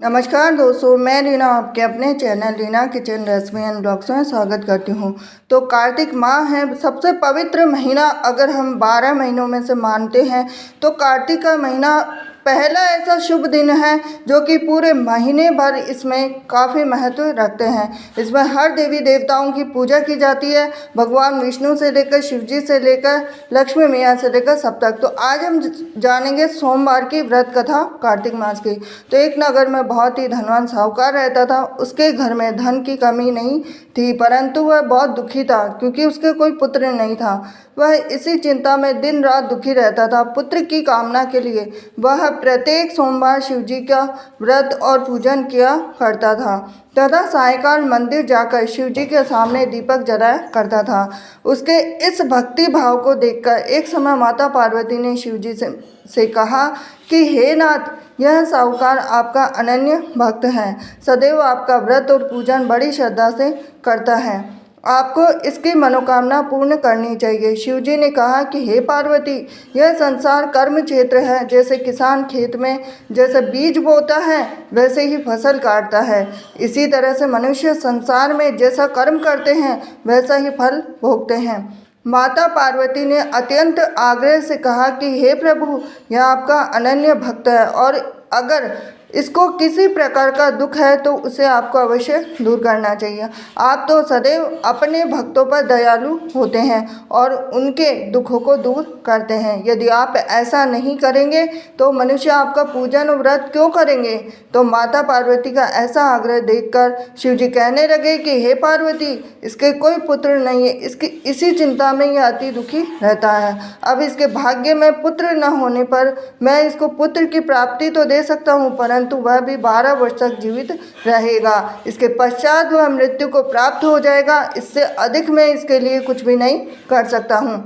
नमस्कार दोस्तों, मैं रीना आपके अपने channel Reena kitchen recipe and blogs में स्वागत करती हूँ। तो कार्तिक माह है, सबसे पवित्र महीना अगर हम 12 महीनों में से मानते हैं तो कार्तिक का महीना पहला ऐसा शुभ दिन है जो कि पूरे महीने भर इसमें काफ़ी महत्व रखते हैं। इसमें हर देवी देवताओं की पूजा की जाती है, भगवान विष्णु से लेकर शिव जी से लेकर लक्ष्मी मैया से लेकर सब तक। तो आज हम जानेंगे सोमवार की व्रत कथा कार्तिक मास की। तो एक नगर में बहुत ही धनवान साहूकार रहता था। उसके घर में धन की कमी नहीं थी, परंतु वह बहुत दुखी था क्योंकि उसके कोई पुत्र नहीं था। वह इसी चिंता में दिन रात दुखी रहता था। पुत्र की कामना के लिए वह प्रत्येक सोमवार शिव जी का व्रत और पूजन किया करता था तथा सायंकाल मंदिर जाकर शिव जी के सामने दीपक जलाया करता था। उसके इस भक्ति भाव को देखकर एक समय माता पार्वती ने शिव जी से कहा कि हे नाथ, यह साहूकार आपका अनन्य भक्त है, सदैव आपका व्रत और पूजन बड़ी श्रद्धा से करता है, आपको इसकी मनोकामना पूर्ण करनी चाहिए। शिव जी ने कहा कि हे पार्वती, यह संसार कर्म क्षेत्र है। जैसे किसान खेत में जैसे बीज बोता है वैसे ही फसल काटता है, इसी तरह से मनुष्य संसार में जैसा कर्म करते हैं वैसा ही फल भोगते हैं। माता पार्वती ने अत्यंत आग्रह से कहा कि हे प्रभु, यह आपका अनन्य भक्त है और अगर इसको किसी प्रकार का दुख है तो उसे आपको अवश्य दूर करना चाहिए। आप तो सदैव अपने भक्तों पर दयालु होते हैं और उनके दुखों को दूर करते हैं। यदि आप ऐसा नहीं करेंगे तो मनुष्य आपका पूजन और व्रत क्यों करेंगे। तो माता पार्वती का ऐसा आग्रह देखकर शिव जी कहने लगे कि हे पार्वती, इसके कोई पुत्र नहीं है, इसकी इसी चिंता में यह अति दुखी रहता है। अब इसके भाग्य में पुत्र न होने पर मैं इसको पुत्र की प्राप्ति तो दे सकता हूँ, परंतु वह भी 12 वर्ष तक जीवित रहेगा। इसके पश्चात वह मृत्यु को प्राप्त हो जाएगा। इससे अधिक मैं इसके लिए कुछ भी नहीं कर सकता हूँ।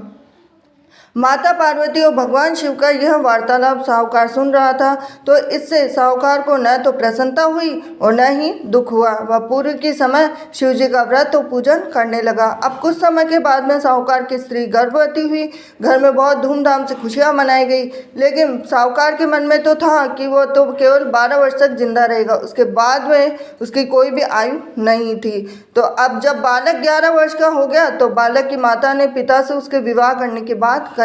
माता पार्वती और भगवान शिव का यह वार्तालाप साहूकार सुन रहा था, तो इससे साहूकार को न तो प्रसन्नता हुई और न ही दुख हुआ। वह पूर्व के समय शिव जी का व्रत और पूजन करने लगा। अब कुछ समय के बाद में साहूकार की स्त्री गर्भवती हुई। घर में बहुत धूमधाम से खुशियाँ मनाई गई, लेकिन साहूकार के मन में तो था कि वो तो केवल 12 वर्ष तक जिंदा रहेगा, उसके बाद में उसकी कोई भी आयु नहीं थी। तो अब जब बालक 11 वर्ष का हो गया तो बालक की माता ने पिता से उसके विवाह करने की बात कही।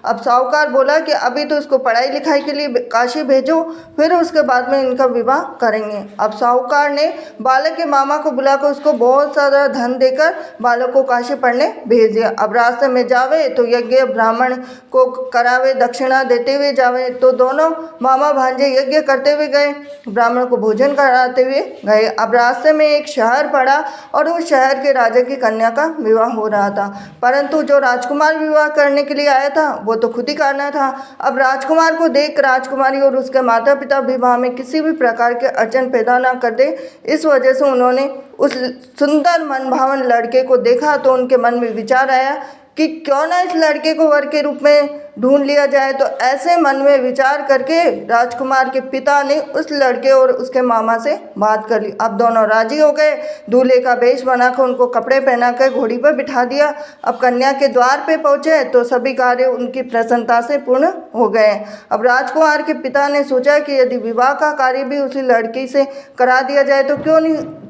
अब साहूकार बोला कि अभी तो इसको पढ़ाई लिखाई के लिए काशी भेजो, फिर उसके बाद में इनका विवाह करेंगे। अब साहूकार ने बालक के मामा को बुलाकर उसको बहुत सारा धन देकर बालक को काशी पढ़ने भेज दिया। अब रास्ते में जावे तो यज्ञ ब्राह्मण को करावे, दक्षिणा देते हुए जावे। तो दोनों मामा भांजे यज्ञ करते हुए गए, ब्राह्मण को भोजन कराते हुए गए। अब रास्ते में एक शहर पड़ा और उस शहर के राजा की कन्या का विवाह हो रहा था, परंतु जो राजकुमार विवाह करने के लिए आया था वो तो खुद ही करना था। अब राजकुमार को देख राजकुमारी और उसके माता पिता विवाह में किसी भी प्रकार के अड़चन पैदा ना कर दे, इस वजह से उन्होंने उस सुंदर मनभावन लड़के को देखा तो उनके मन में विचार आया कि क्यों ना इस लड़के को वर के रूप में ढूंढ लिया जाए। तो ऐसे मन में विचार करके राजकुमार के पिता ने उस लड़के और उसके मामा से बात कर ली। अब दोनों राजी हो गए। दूल्हे का वेश बनाकर उनको कपड़े पहनाकर घोड़ी पर बिठा दिया। अब कन्या के द्वार पे पहुंचे तो सभी कार्य उनकी प्रसन्नता से पूर्ण हो गए। अब राजकुमार के पिता ने सोचा कि यदि विवाह का कार्य भी उसी लड़की से करा दिया जाए तो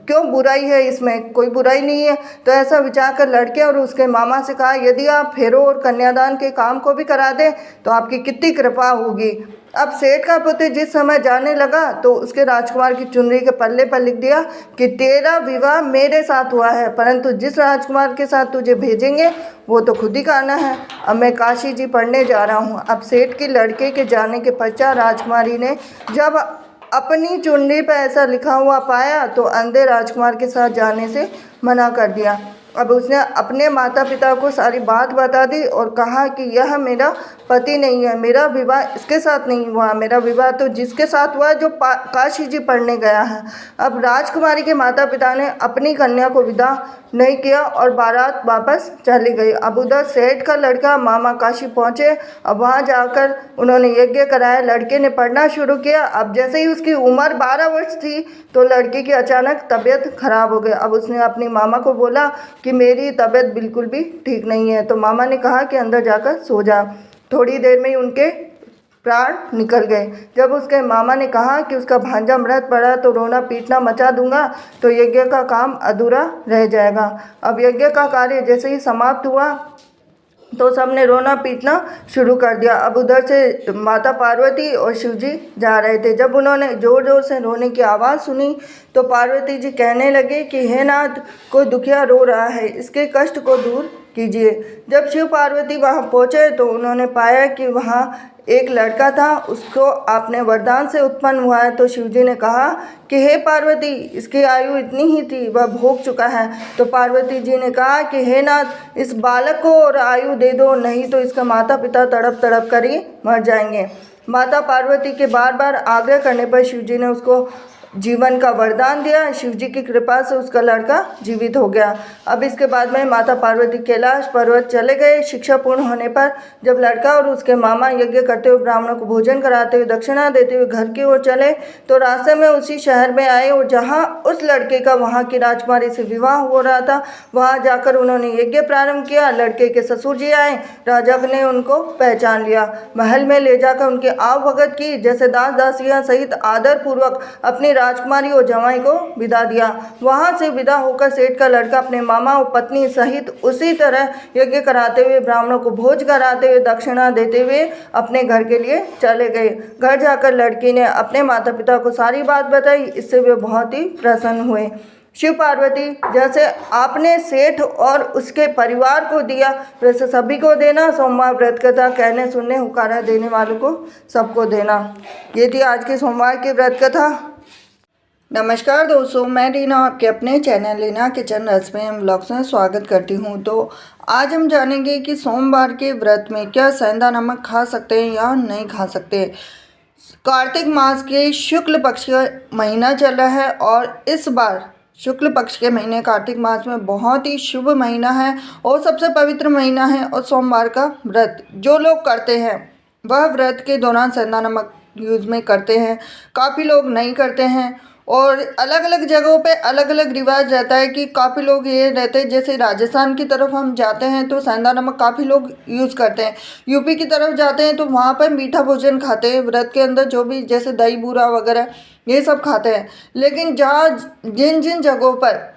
क्यों बुराई है, इसमें कोई बुराई नहीं है। तो ऐसा विचार कर लड़के और उसके मामा से कहा, यदि आप फेरों और कन्यादान के काम को भी करा दें तो आपकी कितनी कृपा होगी। अब सेठ का पुत्र जिस समय जाने लगा तो उसके राजकुमार की चुनरी के पल्ले पर लिख दिया कि तेरा विवाह मेरे साथ हुआ है, परंतु जिस राजकुमार के साथ तुझे भेजेंगे वो तो खुद ही करना है। अब मैं काशी जी पढ़ने जा रहा हूँ। अब सेठ के लड़के के जाने के पश्चात राजकुमारी ने जब अपनी चुनरी पर ऐसा लिखा हुआ पाया तो अंधे राजकुमार के साथ जाने से मना कर दिया। अब उसने अपने माता पिता को सारी बात बता दी और कहा कि यह मेरा पति नहीं है, मेरा विवाह इसके साथ नहीं हुआ, मेरा विवाह तो जिसके साथ हुआ जो काशी जी पढ़ने गया है। अब राजकुमारी के माता पिता ने अपनी कन्या को विदा नहीं किया और बारात वापस चली गई। अब उधर सेठ का लड़का मामा काशी पहुँचे। अब वहाँ जाकर उन्होंने यज्ञ कराया, लड़के ने पढ़ना शुरू किया। अब जैसे ही उसकी उम्र 12 वर्ष थी तो लड़के की अचानक तबीयत खराब हो गई। अब उसने अपनी मामा को बोला कि मेरी तबीयत बिल्कुल भी ठीक नहीं है। तो मामा ने कहा कि अंदर जाकर सो जा। थोड़ी देर में ही उनके प्राण निकल गए। जब उसके मामा ने कहा कि उसका भांजा मृत पड़ा तो रोना पीटना मचा दूंगा तो यज्ञ का काम अधूरा रह जाएगा। अब यज्ञ का कार्य जैसे ही समाप्त हुआ तो सबने रोना पीटना शुरू कर दिया। अब उधर से माता पार्वती और शिव जी जा रहे थे। जब उन्होंने ज़ोर ज़ोर से रोने की आवाज़ सुनी तो पार्वती जी कहने लगे कि हे नाथ, कोई दुखिया रो रहा है, इसके कष्ट को दूर कीजिए। जब शिव पार्वती वहाँ पहुँचे तो उन्होंने पाया कि वहाँ एक लड़का था, उसको आपने वरदान से उत्पन्न हुआ है। तो शिव जी ने कहा कि हे पार्वती, इसकी आयु इतनी ही थी, वह भोग चुका है। तो पार्वती जी ने कहा कि हे नाथ, इस बालक को और आयु दे दो, नहीं तो इसका माता पिता तड़प तड़प कर ही मर जाएंगे। माता पार्वती के बार बार आग्रह करने पर शिव जी ने उसको जीवन का वरदान दिया। शिव जी की कृपा से उसका लड़का जीवित हो गया। अब इसके बाद में माता पार्वती कैलाश पर्वत चले गए। शिक्षा पूर्ण होने पर जब लड़का और उसके मामा यज्ञ करते हुए ब्राह्मणों को भोजन कराते हुए दक्षिणा देते हुए घर की ओर चले तो रास्ते में उसी शहर में आए और जहाँ उस लड़के का वहाँ की राजकुमारी से विवाह हो रहा था, वहाँ जाकर उन्होंने यज्ञ प्रारंभ किया। लड़के के ससुर जी आए, राजा ने उनको पहचान लिया, महल में ले जाकर उनकी आव भगत की, जैसे दास दासियाँ सहित आदर पूर्वक अपनी राजकुमारी और जवाई को विदा दिया। वहां से विदा होकर सेठ का लड़का अपने मामा और पत्नी सहित उसी तरह यज्ञ कराते हुए ब्राह्मणों को भोज कराते हुए दक्षिणा देते हुए अपने घर के लिए चले गए। घर जाकर लड़की ने अपने माता पिता को सारी बात बताई। इससे वे बहुत ही प्रसन्न हुए। शिव पार्वती, जैसे आपने सेठ और उसके परिवार को दिया वैसे सभी को देना। सोमवार व्रत कथा कहने सुनने हुकारा देने वालों को सबको देना। ये थी आज की सोमवार की व्रत कथा। नमस्कार दोस्तों, मैं रीना आपके अपने channel Reena kitchen recipe and blogs में स्वागत करती हूँ। तो आज हम जानेंगे कि सोमवार के व्रत में क्या सेंधा नमक खा सकते हैं या नहीं खा सकते। कार्तिक मास के शुक्ल पक्ष का महीना चल रहा है और इस बार शुक्ल पक्ष के महीने कार्तिक मास में बहुत ही शुभ महीना है और सबसे पवित्र महीना है। और सोमवार का व्रत जो लोग करते हैं वह व्रत के दौरान सेंधा नमक यूज़ में करते हैं, काफ़ी लोग नहीं करते हैं। और अलग अलग जगहों पे अलग अलग रिवाज रहता है कि काफ़ी लोग ये रहते हैं, जैसे राजस्थान की तरफ हम जाते हैं तो सेंधा नमक काफ़ी लोग यूज़ करते हैं। यूपी की तरफ जाते हैं तो वहाँ पर मीठा भोजन खाते हैं, व्रत के अंदर जो भी जैसे दही बूरा वगैरह ये सब खाते हैं। लेकिन जहाँ जिन जिन जगहों पर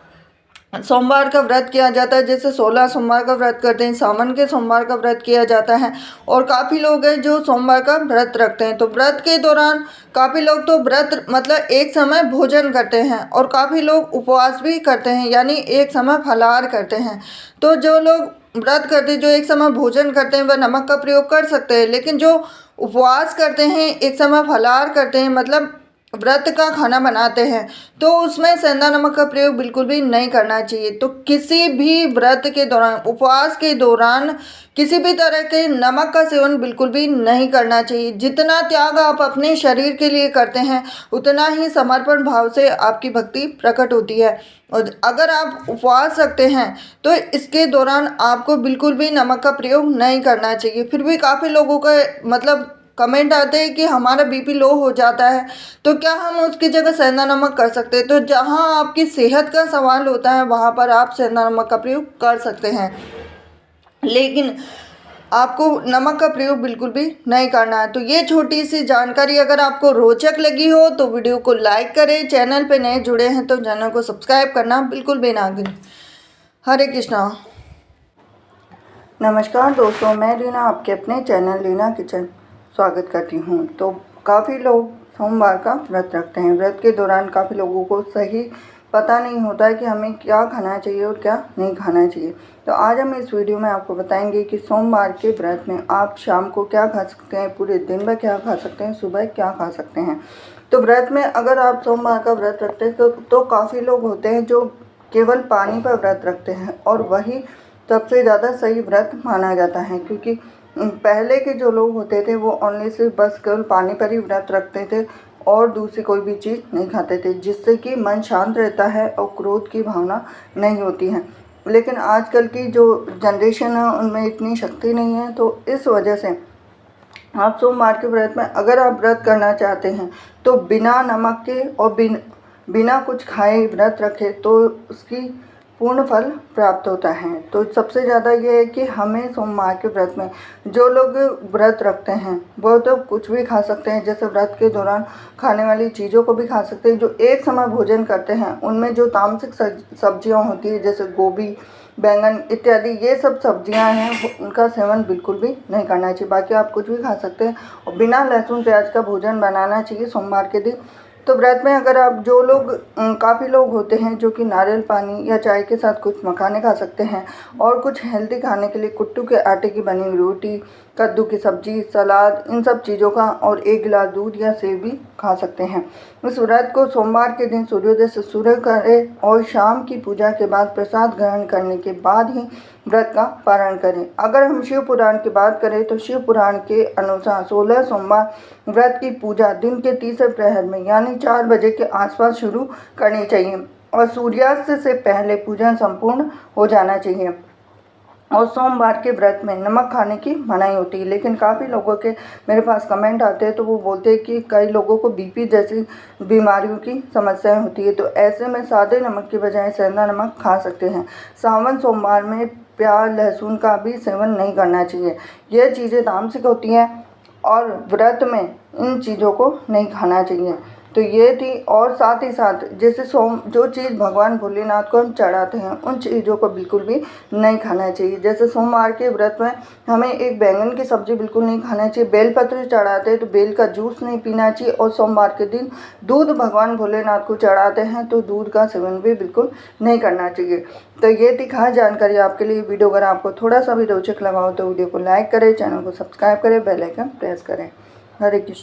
सोमवार का व्रत किया जाता है, जैसे 16 सोमवार का व्रत करते हैं, सावन के सोमवार का व्रत किया जाता है और काफ़ी लोग हैं जो सोमवार का व्रत रखते हैं। तो व्रत के दौरान काफ़ी लोग तो व्रत मतलब एक समय भोजन करते हैं और काफ़ी लोग उपवास भी करते हैं, यानी एक समय फलाहार करते हैं। तो जो लोग व्रत करते हैं, जो एक समय भोजन करते हैं, वह नमक का प्रयोग कर सकते हैं। लेकिन जो उपवास करते हैं, एक समय फलाहार करते हैं, मतलब व्रत का खाना बनाते हैं, तो उसमें सेंधा नमक का प्रयोग बिल्कुल भी नहीं करना चाहिए। तो किसी भी व्रत के दौरान, उपवास के दौरान किसी भी तरह के नमक का सेवन बिल्कुल भी नहीं करना चाहिए। जितना त्याग आप अपने शरीर के लिए करते हैं उतना ही समर्पण भाव से आपकी भक्ति प्रकट होती है। और अगर आप उपवास रखते हैं तो इसके दौरान आपको बिल्कुल भी नमक का प्रयोग नहीं करना चाहिए। फिर भी काफ़ी लोगों का मतलब कमेंट आते हैं कि हमारा बीपी लो हो जाता है, तो क्या हम उसकी जगह सेंधा नमक कर सकते हैं। तो जहाँ आपकी सेहत का सवाल होता है वहाँ पर आप सेंधा नमक का प्रयोग कर सकते हैं, लेकिन आपको नमक का प्रयोग बिल्कुल भी नहीं करना है। तो ये छोटी सी जानकारी अगर आपको रोचक लगी हो तो वीडियो को लाइक करें। चैनल पर नए जुड़े हैं तो चैनल को सब्सक्राइब करना बिल्कुल भी ना भूलें। हरे कृष्णा। नमस्कार दोस्तों, मैं रीना आपके अपने चैनल रीना किचन स्वागत करती हूँ। तो काफ़ी लोग सोमवार का व्रत रखते हैं। व्रत के दौरान काफ़ी लोगों को सही पता नहीं होता है कि हमें क्या खाना चाहिए और क्या नहीं खाना चाहिए। तो आज हम इस वीडियो में आपको बताएंगे कि सोमवार के व्रत में आप शाम को क्या खा सकते हैं, पूरे दिन में क्या खा सकते हैं, सुबह क्या खा सकते हैं। तो व्रत में अगर आप सोमवार का व्रत रखते हैं तो काफ़ी लोग होते हैं जो केवल पानी पर व्रत रखते हैं और वही सबसे ज़्यादा सही व्रत माना जाता है, क्योंकि पहले के जो लोग होते थे वो ओनली सिर्फ बस केवल पानी पर ही व्रत रखते थे और दूसरी कोई भी चीज़ नहीं खाते थे, जिससे कि मन शांत रहता है और क्रोध की भावना नहीं होती है। लेकिन आजकल की जो जनरेशन है उनमें इतनी शक्ति नहीं है, तो इस वजह से आप सोमवार के व्रत में अगर आप व्रत करना चाहते हैं तो बिना नमक के और बिना कुछ खाए व्रत रखें तो उसकी पूर्ण फल प्राप्त होता है। तो सबसे ज़्यादा ये है कि हमें सोमवार के व्रत में जो लोग व्रत रखते हैं वो तो कुछ भी खा सकते हैं, जैसे व्रत के दौरान खाने वाली चीज़ों को भी खा सकते हैं। जो एक समय भोजन करते हैं उनमें जो तामसिक सब्जियां होती है जैसे गोभी, बैंगन इत्यादि, ये सब सब्जियां हैं उनका सेवन बिल्कुल भी नहीं करना चाहिए। बाकी आप कुछ भी खा सकते हैं और बिना लहसुन प्याज का भोजन बनाना चाहिए सोमवार के दिन। तो व्रत में अगर आप जो लोग काफ़ी लोग होते हैं जो कि नारियल पानी या चाय के साथ कुछ मखाने खा सकते हैं, और कुछ हेल्दी खाने के लिए कुट्टू के आटे की बनी हुई रोटी, कद्दू की सब्जी, सलाद, इन सब चीज़ों का, और 1 गिलास दूध या सेब भी खा सकते हैं। इस व्रत को सोमवार के दिन सूर्योदय से शुरू करें और शाम की पूजा के बाद प्रसाद ग्रहण करने के बाद ही व्रत का पारण करें। अगर हम शिव पुराण की बात करें तो शिव पुराण के अनुसार 16 सोमवार व्रत की पूजा दिन के तीसरे प्रहर में यानी 4 बजे के आसपास शुरू करनी चाहिए और सूर्यास्त से पहले पूजन संपूर्ण हो जाना चाहिए। और सोमवार के व्रत में नमक खाने की मनाही होती है, लेकिन काफ़ी लोगों के मेरे पास कमेंट आते हैं तो वो बोलते हैं कि कई लोगों को बीपी जैसी बीमारियों की समस्याएं होती है, तो ऐसे में सादे नमक की बजाय सेंधा नमक खा सकते हैं। सावन सोमवार में प्याज लहसुन का भी सेवन नहीं करना चाहिए, ये चीज़ें तामसिक होती हैं और व्रत में इन चीज़ों को नहीं खाना चाहिए। तो ये थी, और साथ ही साथ जैसे जो चीज़ भगवान भोलेनाथ को हम चढ़ाते हैं उन चीज़ों को बिल्कुल भी नहीं खाना चाहिए। जैसे सोमवार के व्रत में हमें एक बैंगन की सब्ज़ी बिल्कुल नहीं खाना चाहिए, बेलपत्र चढ़ाते हैं तो बेल का जूस नहीं पीना चाहिए, और सोमवार के दिन दूध भगवान भोलेनाथ को चढ़ाते हैं तो दूध का सेवन भी बिल्कुल नहीं करना चाहिए। तो ये थी खास जानकारी आपके लिए। वीडियो अगर आपको थोड़ा सा भी रोचक लगा हो तो वीडियो को लाइक करें, चैनल को सब्सक्राइब करें, बेल आइकन प्रेस करें। हरे कृष्ण।